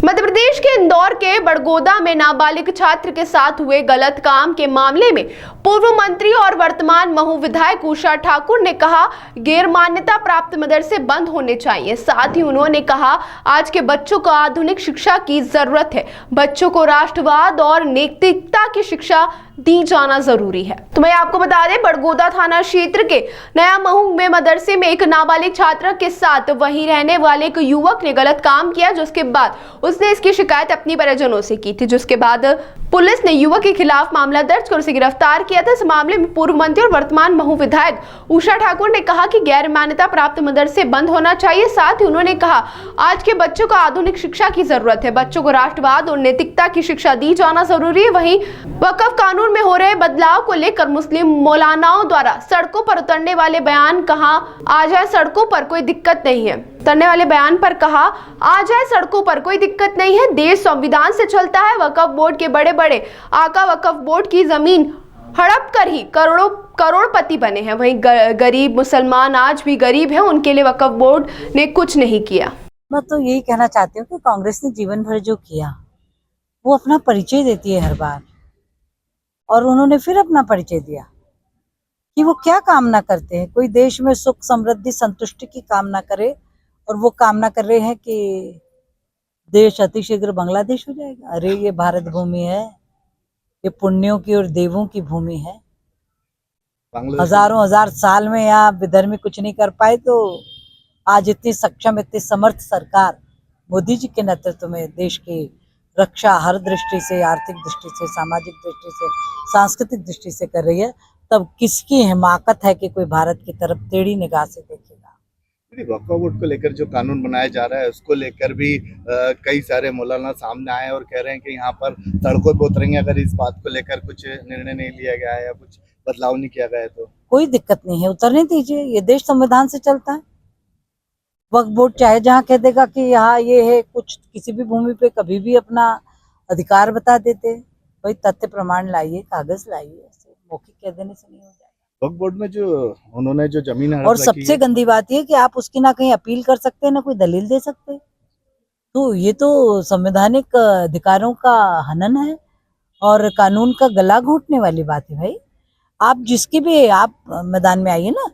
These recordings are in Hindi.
मध्य प्रदेश के इंदौर के बड़गोदा में नाबालिग छात्र के साथ हुए गलत काम के मामले में पूर्व मंत्री और वर्तमान महू विधायक उषा ठाकुर ने कहा गैर मान्यता प्राप्त मदरसे बंद होने चाहिए। साथ ही उन्होंने कहा आज के बच्चों को आधुनिक शिक्षा की जरूरत है, बच्चों को राष्ट्रवाद और नैतिकता की शिक्षा दी जाना जरूरी है। तो मैं आपको बता दें, बड़गोदा थाना क्षेत्र के नया महू में मदरसे में एक नाबालिग छात्र के साथ वहीं रहने वाले एक युवक ने गलत काम किया, जिसके बाद उसने इसकी शिकायत अपनी परिजनों से की थी, जिसके बाद पुलिस ने युवक के खिलाफ मामला दर्ज कर उसे गिरफ्तार किया था। इस मामले में पूर्व मंत्री और वर्तमान महू विधायक उषा ठाकुर ने कहा कि गैर मान्यता प्राप्त मदरसे बंद होना चाहिए। साथ ही उन्होंने कहा आज के बच्चों को आधुनिक शिक्षा की जरूरत है, बच्चों को राष्ट्रवाद और नैतिकता की शिक्षा दी जाना जरूरी है। वहीं वक्फ कानून में हो रहे बदलाव को लेकर मुस्लिम मौलानाओं द्वारा सड़कों पर उतरने वाले बयान कहा आ जाए सड़कों पर कोई दिक्कत नहीं है, उतरने वाले बयान पर कहा आ जाए सड़कों पर कोई दिक्कत नहीं है, देश संविधान से चलता है। वक्फ बोर्ड के बड़े बड़े आका वक्फ बोर्ड की जमीन हड़प कर ही करोड़पति बने हैं। वहीं गरीब मुसलमान आज भी गरीब हैं, उनके लिए वक्फ बोर्ड ने कुछ नहीं किया। मैं तो यही कहना चाहती हूँ कि कांग्रेस ने जीवन भर जो किया वो अपना परिचय देती है हर बार, और उन्होंने फिर अपना परिचय दिया कि वो क्या कामना करते हैं। कोई देश में सुख समृद्धि संतुष्टि की कामना करे, और वो कामना कर रहे हैं कि देश अतिशीघ्र बांग्लादेश हो जाएगा। अरे ये भारत भूमि है, ये पुण्यों की और देवों की भूमि है। हजारों हजार साल में यहाँ विधर्मी कुछ नहीं कर पाए, तो आज इतनी सक्षम इतनी समर्थ सरकार मोदी जी के नेतृत्व में देश की रक्षा हर दृष्टि से, आर्थिक दृष्टि से, सामाजिक दृष्टि से, सांस्कृतिक दृष्टि से कर रही है। तब किसकी हिमाकत है कि कोई भारत की तरफ टेढ़ी निगाह से देखेगा। वक्फ बोर्ड को लेकर जो कानून बनाया जा रहा है उसको लेकर भी कई सारे मौलाना सामने आए और कह रहे हैं कि यहाँ पर सड़कों पर उतरेंगे अगर इस बात को लेकर कुछ निर्णय नहीं लिया गया है या कुछ बदलाव नहीं किया गया है। तो कोई दिक्कत नहीं है, उतरने दीजिए, ये देश संविधान से चलता है। वक्फ बोर्ड चाहे जहाँ कह देगा कि यहाँ ये है, कुछ किसी भी भूमि पे कभी भी अपना अधिकार बता देते। भाई तथ्य प्रमाण लाइए, कागज लाइए, ऐसे मौखिक कह देने से नहीं हो जाएगा। वक्फ बोर्ड में जो उन्होंने जो जमीन और सबसे गंदी बात यह कि आप उसकी ना कहीं अपील कर सकते हैं ना कोई दलील दे सकते। तो ये तो संवैधानिक अधिकारों का हनन है और कानून का गला घोंटने वाली बात है। भाई आप जिसकी भी आप मैदान में आइए ना,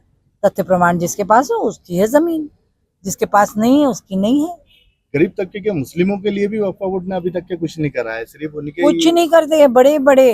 तथ्य प्रमाण जिसके पास हो उसकी है जमीन, जिसके पास नहीं है उसकी नहीं है। गरीब तबके के मुस्लिमों के लिए भी वक्फ बोर्ड ने अभी तक के कुछ नहीं करा है, सिर्फ उनके कुछ नहीं करते। बड़े बड़े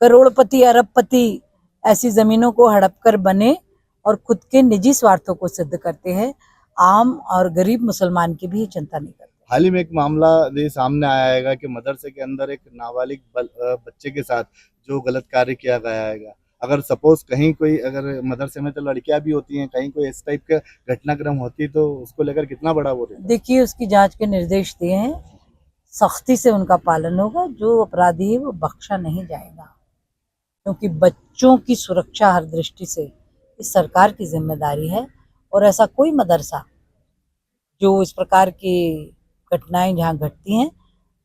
करोड़पति अरबपति ऐसी जमीनों को हड़प कर बने और खुद के निजी स्वार्थों को सिद्ध करते हैं। आम और गरीब मुसलमान की भी चिंता नहीं करते। हाल ही में एक मामला ये सामने आया है कि मदरसे के अंदर एक नाबालिग बच्चे के साथ जो गलत कार्य किया गया है। अगर सपोज कहीं कोई, अगर मदरसे में तो लड़कियां भी होती हैं, कहीं कोई इस टाइप का घटनाक्रम होती तो उसको लेकर कितना बड़ा वो रहता? देखिए उसकी जांच के निर्देश दिए हैं, सख्ती से उनका पालन होगा। जो अपराधी है वो बख्शा नहीं जाएगा, क्योंकि बच्चों की सुरक्षा हर दृष्टि से इस सरकार की जिम्मेदारी है। और ऐसा कोई मदरसा जो इस प्रकार की घटनाएं जहां घटती हैं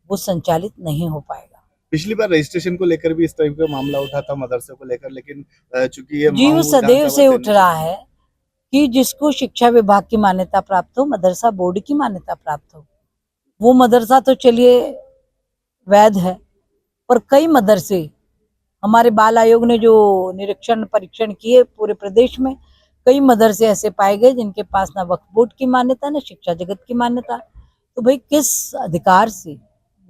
वो संचालित नहीं हो पाएगा। पिछली बार रजिस्ट्रेशन को लेकर भी इस टाइप का मामला उठा था मदरसे को लेकर, लेकिन चूंकि ये जी सदैव से उठ रहा है कि जिसको शिक्षा विभाग की मान्यता प्राप्त हो, मदरसा बोर्ड की मान्यता प्राप्त हो, वो मदरसा तो चलिए वैध है। पर कई मदरसे, हमारे बाल आयोग ने जो निरीक्षण परीक्षण किए पूरे प्रदेश में, कई मदरसे ऐसे पाए गए जिनके पास ना वक्फ बोर्ड की मान्यता ना शिक्षा जगत की मान्यता। तो भाई किस अधिकार से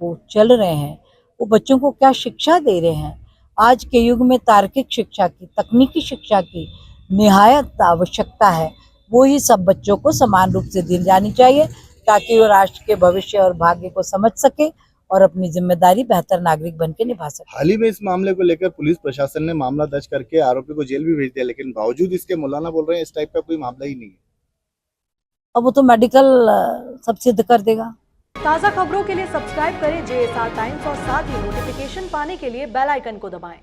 वो चल रहे हैं, वो बच्चों को क्या शिक्षा दे रहे हैं? आज के युग में तार्किक शिक्षा की, तकनीकी शिक्षा की निहायत आवश्यकता है। वो ही सब बच्चों को समान रूप से दी जानी चाहिए, ताकि वो राष्ट्र के भविष्य और भाग्य को समझ सके और अपनी जिम्मेदारी बेहतर नागरिक बन के निभा सके। हाल ही में इस मामले को लेकर पुलिस प्रशासन ने मामला दर्ज करके आरोपी को जेल भी भेज दिया, लेकिन बावजूद इसके मौलाना बोल रहे हैं इस टाइप का कोई मामला ही नहीं है। अब वो तो मेडिकल सब सिद्ध कर देगा। ताज़ा खबरों के लिए सब्सक्राइब करें JSR टाइम्स और साथ ही नोटिफिकेशन पाने के लिए बेल आइकन को दबाएं।